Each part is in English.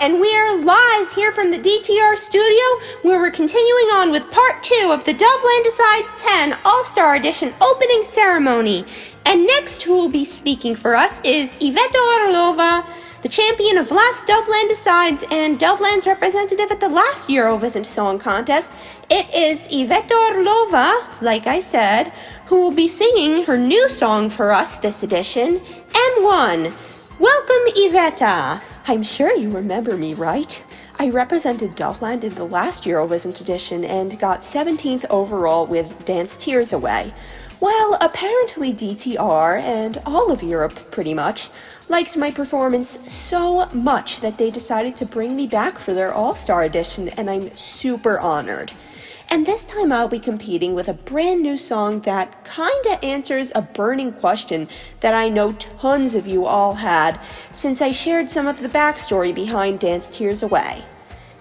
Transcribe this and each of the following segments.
and we're live here from the DTR studio, where we're continuing on with part 2 of the Doveland Decides 10 All-Star Edition opening ceremony. And next, who will be speaking for us is Iveta Orlova, the champion of last Doveland Decides and Doveland's representative at the last Eurovision Song Contest. It is Iveta Orlova, like I said, who will be singing her new song for us this edition, M1. Welcome, Iveta! I'm sure you remember me, right? I represented Doveland in the last Eurovision edition and got 17th overall with Dance Tears Away. Well, apparently DTR, and all of Europe pretty much, liked my performance so much that they decided to bring me back for their All-Star edition, and I'm super honored. And this time I'll be competing with a brand new song that kinda answers a burning question that I know tons of you all had, since I shared some of the backstory behind Dance Tears Away.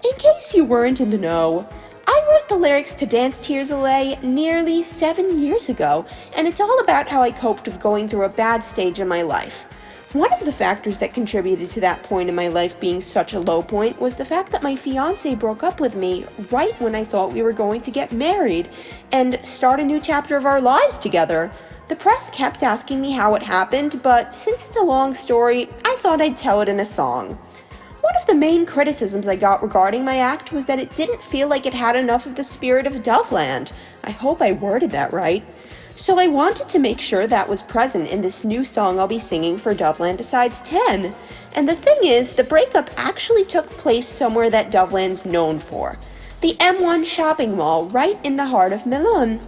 In case you weren't in the know, I wrote the lyrics to Dance Tears Away nearly 7 years ago, and it's all about how I coped with going through a bad stage in my life. One of the factors that contributed to that point in my life being such a low point was the fact that my fiancé broke up with me right when I thought we were going to get married and start a new chapter of our lives together. The press kept asking me how it happened, but since it's a long story, I thought I'd tell it in a song. One of the main criticisms I got regarding my act was that it didn't feel like it had enough of the spirit of Doveland. I hope I worded that right. So I wanted to make sure that was present in this new song I'll be singing for Doveland Decides 10. And the thing is, the breakup actually took place somewhere that Doveland's known for. The M1 shopping mall right in the heart of Milan.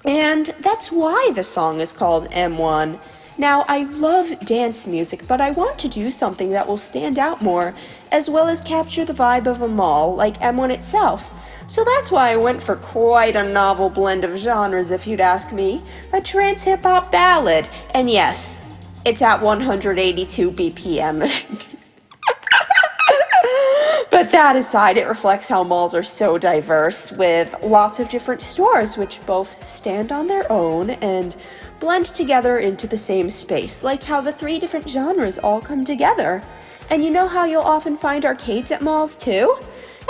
And that's why the song is called M1. Now, I love dance music, but I want to do something that will stand out more, as well as capture the vibe of a mall, like M1 itself. So that's why I went for quite a novel blend of genres, if you'd ask me. A trance hip-hop ballad. And yes, it's at 182 BPM. But that aside, it reflects how malls are so diverse, with lots of different stores which both stand on their own and blend together into the same space, like how the 3 different genres all come together. And you know how you'll often find arcades at malls too?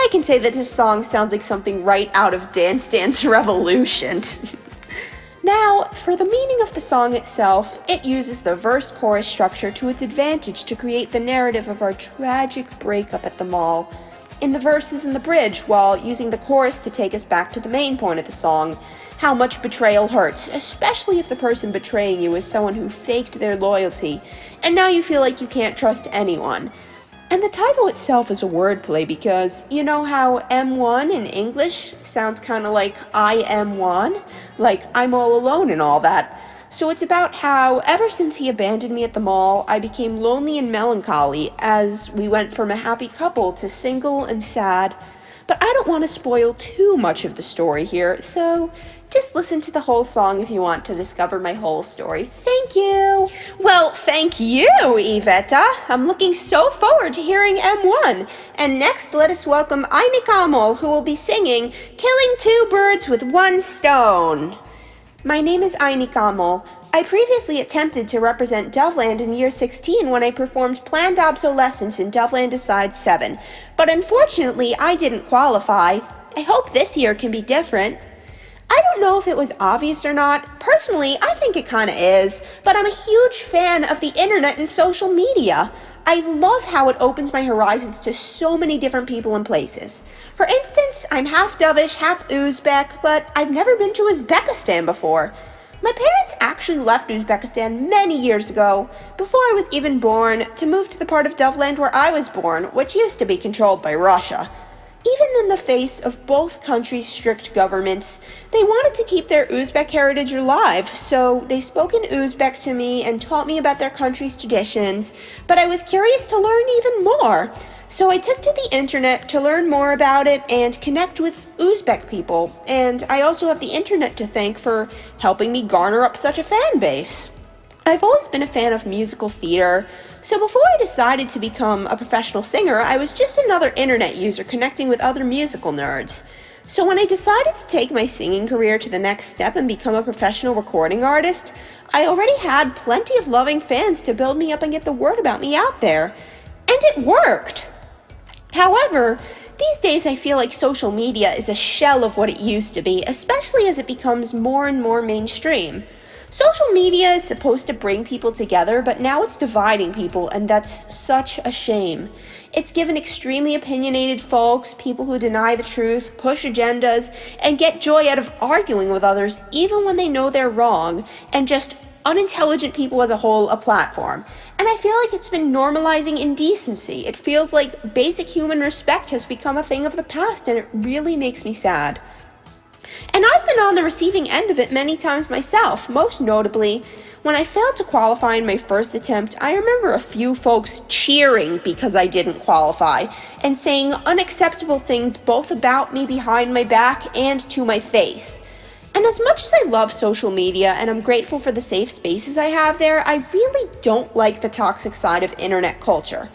I can say that this song sounds like something right out of Dance Dance Revolution. Now, for the meaning of the song itself, it uses the verse-chorus structure to its advantage to create the narrative of our tragic breakup at the mall in the verses and the bridge, while using the chorus to take us back to the main point of the song, how much betrayal hurts, especially if the person betraying you is someone who faked their loyalty, and now you feel like you can't trust anyone. And the title itself is a wordplay because, you know how M1 in English sounds kind of like I am one? Like I'm all alone and all that. So it's about how, ever since he abandoned me at the mall, I became lonely and melancholy as we went from a happy couple to single and sad. But I don't want to spoil too much of the story here, so just listen to the whole song if you want to discover my whole story. Thank you! Well, thank you, Iveta! I'm looking so forward to hearing M1. And next, let us welcome Aynikamol, who will be singing Killing 2 Birds with 1 Stone. My name is Aynikamol. I previously attempted to represent Doveland in year 16 when I performed Planned Obsolescence in Doveland Decides 7, but unfortunately I didn't qualify. I hope this year can be different. I don't know if it was obvious or not. Personally, I think it kinda is, but I'm a huge fan of the internet and social media. I love how it opens my horizons to so many different people and places. For instance, I'm half Dovish, half Uzbek, but I've never been to Uzbekistan before. My parents actually left Uzbekistan many years ago, before I was even born, to move to the part of Doveland where I was born, which used to be controlled by Russia. Even in the face of both countries' strict governments, they wanted to keep their Uzbek heritage alive, so they spoke in Uzbek to me and taught me about their country's traditions, but I was curious to learn even more. So I took to the internet to learn more about it and connect with Uzbek people, and I also have the internet to thank for helping me garner up such a fan base. I've always been a fan of musical theater, so before I decided to become a professional singer, I was just another internet user connecting with other musical nerds. So when I decided to take my singing career to the next step and become a professional recording artist, I already had plenty of loving fans to build me up and get the word about me out there. And it worked! However, these days I feel like social media is a shell of what it used to be, especially as it becomes more and more mainstream. Social media is supposed to bring people together, but now it's dividing people, and that's such a shame. It's given extremely opinionated folks, people who deny the truth, push agendas, and get joy out of arguing with others even when they know they're wrong, and just unintelligent people as a whole a platform. And I feel like it's been normalizing indecency. It feels like basic human respect has become a thing of the past, and it really makes me sad. And I've been on the receiving end of it many times myself, most notably, when I failed to qualify in my first attempt. I remember a few folks cheering because I didn't qualify, and saying unacceptable things both about me behind my back and to my face. And as much as I love social media and I'm grateful for the safe spaces I have there, I really don't like the toxic side of internet culture.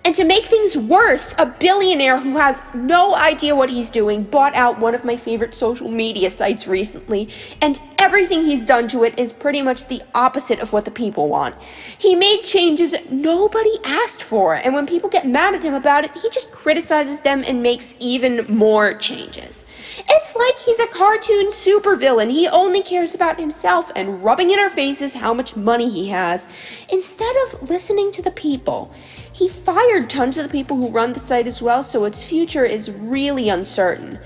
And to make things worse, a billionaire who has no idea what he's doing bought out one of my favorite social media sites recently, and everything he's done to it is pretty much the opposite of what the people want. He made changes nobody asked for, and when people get mad at him about it, he just criticizes them and makes even more changes. It's like he's a cartoon supervillain. He only cares about himself and rubbing in our faces how much money he has, instead of listening to the people. He fired tons of the people who run the site as well, so its future is really uncertain.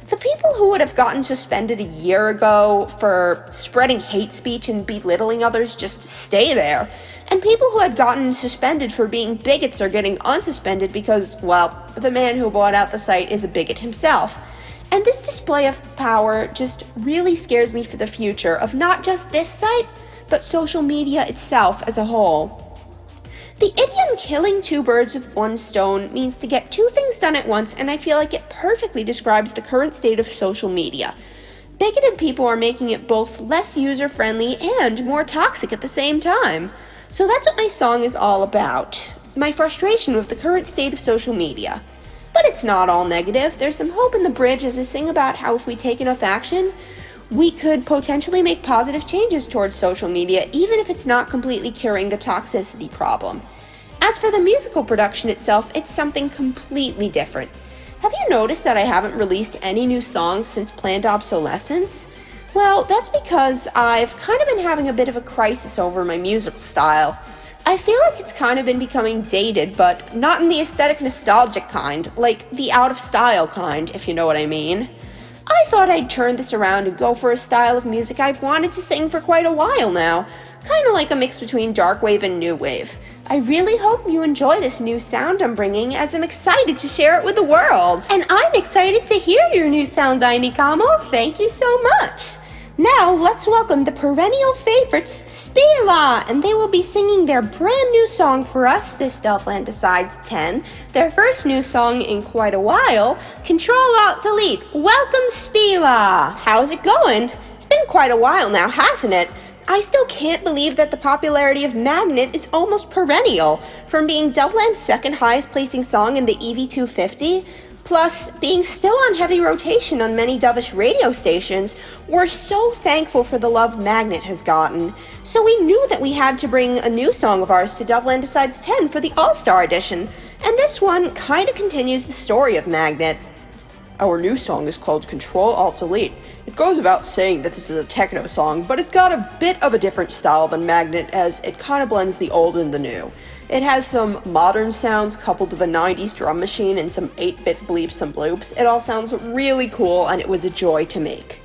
The people who would have gotten suspended a year ago for spreading hate speech and belittling others just stay there. And people who had gotten suspended for being bigots are getting unsuspended because, well, the man who bought out the site is a bigot himself. And this display of power just really scares me for the future of not just this site, but social media itself as a whole. The idiom killing two birds with one stone means to get two things done at once, and I feel like it perfectly describes the current state of social media. Bigoted people are making it both less user-friendly and more toxic at the same time. So that's what my song is all about, my frustration with the current state of social media. But it's not all negative. There's some hope in the bridge as I sing about how if we take enough action, we could potentially make positive changes towards social media, even if it's not completely curing the toxicity problem. As for the musical production itself, it's something completely different. Have you noticed that I haven't released any new songs since Planned Obsolescence? Well, that's because I've kind of been having a bit of a crisis over my musical style. I feel like it's kind of been becoming dated, but not in the aesthetic nostalgic kind, like the out-of-style kind, if you know what I mean. I thought I'd turn this around and go for a style of music I've wanted to sing for quite a while now, kind of like a mix between dark wave and new wave. I really hope you enjoy this new sound I'm bringing, as I'm excited to share it with the world. And I'm excited to hear your new sound, Aynikamol. Thank you so much. Now, let's welcome the perennial favorites, Spiilaa, and they will be singing their brand new song for us, this Doveland Decides 10, their first new song in quite a while, Control-Alt-Delete. Welcome, Spiilaa! How's it going? It's been quite a while now, hasn't it? I still can't believe that the popularity of Magnet is almost perennial, from being Doveland's second highest placing song in the EV250, plus being still on heavy rotation on many Dovish radio stations. We're so thankful for the love Magnet has gotten. So we knew that we had to bring a new song of ours to Doveland Decides 10 for the All-Star Edition, and this one kinda continues the story of Magnet. Our new song is called Control-Alt-Delete. It goes without saying that this is a techno song, but it's got a bit of a different style than Magnet, as it kinda blends the old and the new. It has some modern sounds coupled with a 90s drum machine and some 8-bit bleeps and bloops. It all sounds really cool, and it was a joy to make.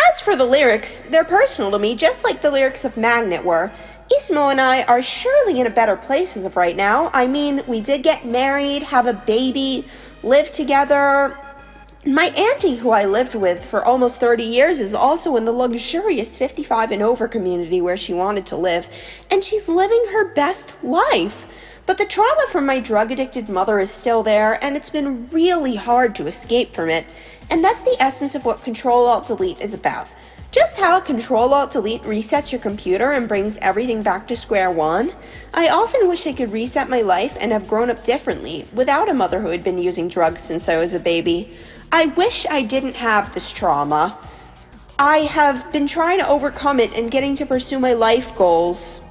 As for the lyrics, they're personal to me, just like the lyrics of Magnet were. Ismo and I are surely in a better place as of right now. I mean, we did get married, have a baby, live together. My auntie, who I lived with for almost 30 years, is also in the luxurious 55 and over community where she wanted to live, and she's living her best life. But the trauma from my drug-addicted mother is still there, and it's been really hard to escape from it, and that's the essence of what Control-Alt-Delete is about. Just how Control-Alt-Delete resets your computer and brings everything back to square one. I often wish I could reset my life and have grown up differently, without a mother who had been using drugs since I was a baby. I wish I didn't have this trauma. I have been trying to overcome it and getting to pursue my life goals,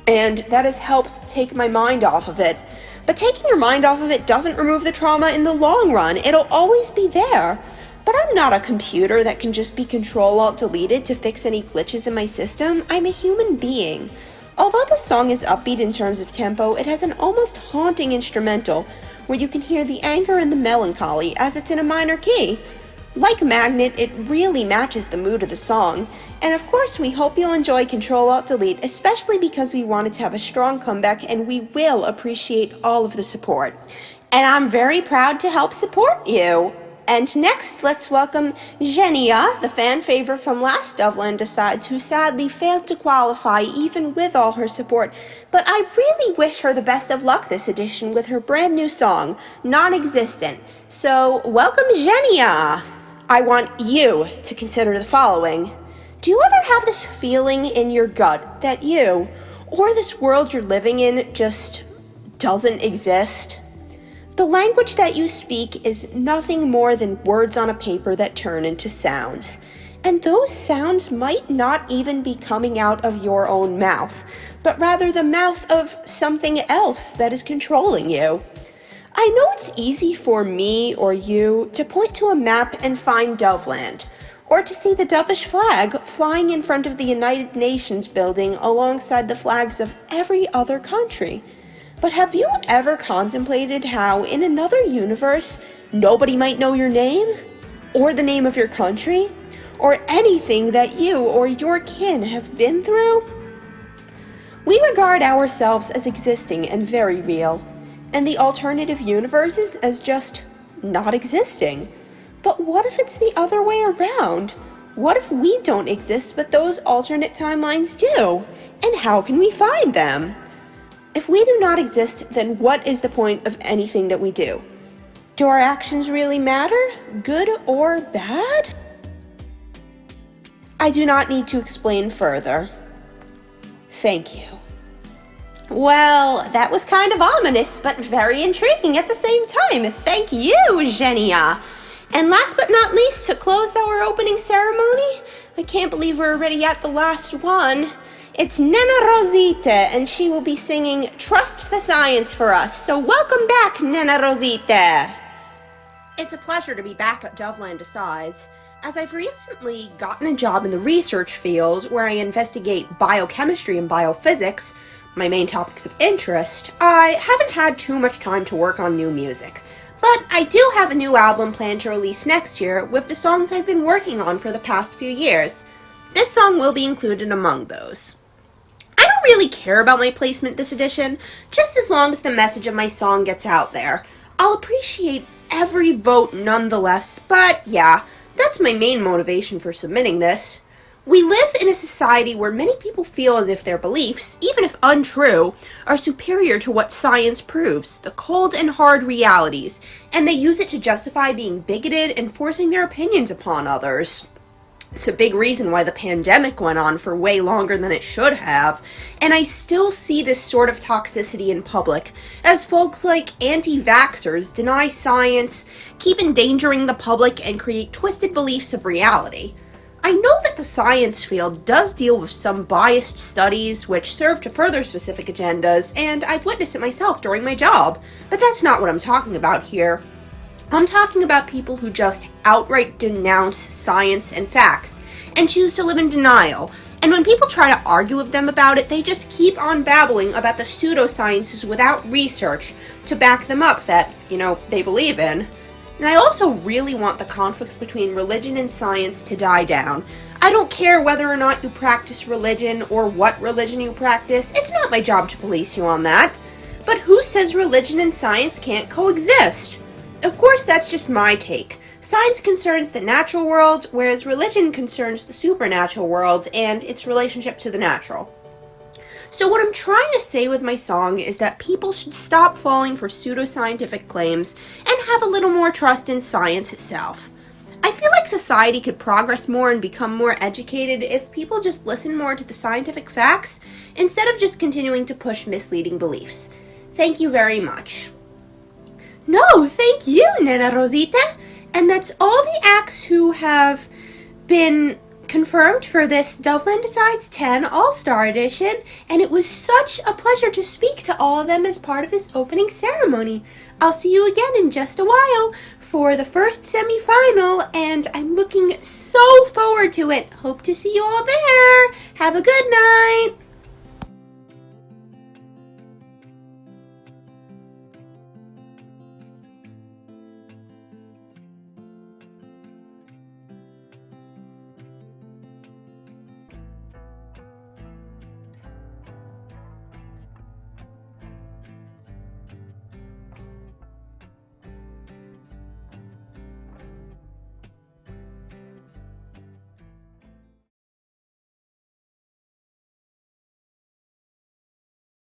and that has helped take my mind off of it. But taking your mind off of it doesn't remove the trauma in the long run. It'll always be there. But I'm not a computer that can just be Control-Alt-Deleted to fix any glitches in my system. I'm a human being. Although the song is upbeat in terms of tempo, it has an almost haunting instrumental where you can hear the anger and the melancholy as it's in a minor key. Like Magnet, it really matches the mood of the song. And of course, we hope you'll enjoy Control-Alt-Delete, especially because we wanted to have a strong comeback and we will appreciate all of the support. And I'm very proud to help support you. And next, let's welcome Ženija, the fan favorite from last Doveland Decides, who sadly failed to qualify even with all her support. But I really wish her the best of luck this edition with her brand new song, Non-Existent. So, welcome Ženija! I want you to consider the following. Do you ever have this feeling in your gut that you, or this world you're living in, just doesn't exist? The language that you speak is nothing more than words on a paper that turn into sounds. And those sounds might not even be coming out of your own mouth, but rather the mouth of something else that is controlling you. I know it's easy for me or you to point to a map and find Doveland, or to see the dovish flag flying in front of the United Nations building alongside the flags of every other country. But have you ever contemplated how, in another universe, nobody might know your name, or the name of your country, or anything that you or your kin have been through? We regard ourselves as existing and very real, and the alternative universes as just not existing. But what if it's the other way around? What if we don't exist but those alternate timelines do? And how can we find them? If we do not exist, then what is the point of anything that we do? Do our actions really matter, good or bad? I do not need to explain further. Thank you. Well, that was kind of ominous, but very intriguing at the same time. Thank you, Ženija. And last but not least, to close our opening ceremony, I can't believe we're already at the last one. It's Nena Rozīte, and she will be singing Trust the Science for us. So welcome back, Nena Rozīte. It's a pleasure to be back at Doveland Decides, as I've recently gotten a job in the research field where I investigate biochemistry and biophysics, my main topics of interest. I haven't had too much time to work on new music, but I do have a new album planned to release next year with the songs I've been working on for the past few years. This song will be included among those. I don't really care about my placement this edition, just as long as the message of my song gets out there. I'll appreciate every vote nonetheless, but yeah, that's my main motivation for submitting this. We live in a society where many people feel as if their beliefs, even if untrue, are superior to what science proves, the cold and hard realities, and they use it to justify being bigoted and forcing their opinions upon others. It's a big reason why the pandemic went on for way longer than it should have, and I still see this sort of toxicity in public, as folks like anti-vaxxers deny science, keep endangering the public, and create twisted beliefs of reality. I know that the science field does deal with some biased studies which serve to further specific agendas, and I've witnessed it myself during my job, but that's not what I'm talking about here. I'm talking about people who just outright denounce science and facts, and choose to live in denial. And when people try to argue with them about it, they just keep on babbling about the pseudosciences without research to back them up that, they believe in. And I also really want the conflicts between religion and science to die down. I don't care whether or not you practice religion or what religion you practice. It's not my job to police you on that. But who says religion and science can't coexist? Of course, that's just my take. Science concerns the natural world, whereas religion concerns the supernatural world and its relationship to the natural. So what I'm trying to say with my song is that people should stop falling for pseudoscientific claims and have a little more trust in science itself. I feel like society could progress more and become more educated if people just listen more to the scientific facts instead of just continuing to push misleading beliefs. Thank you very much. No, thank you, Nena Rozīte. And that's all the acts who have been confirmed for this Doveland Decides 10 All-Star Edition, and it was such a pleasure to speak to all of them as part of this opening ceremony. I'll see you again in just a while for the first semi-final, and I'm looking so forward to it. Hope to see you all there. Have a good night.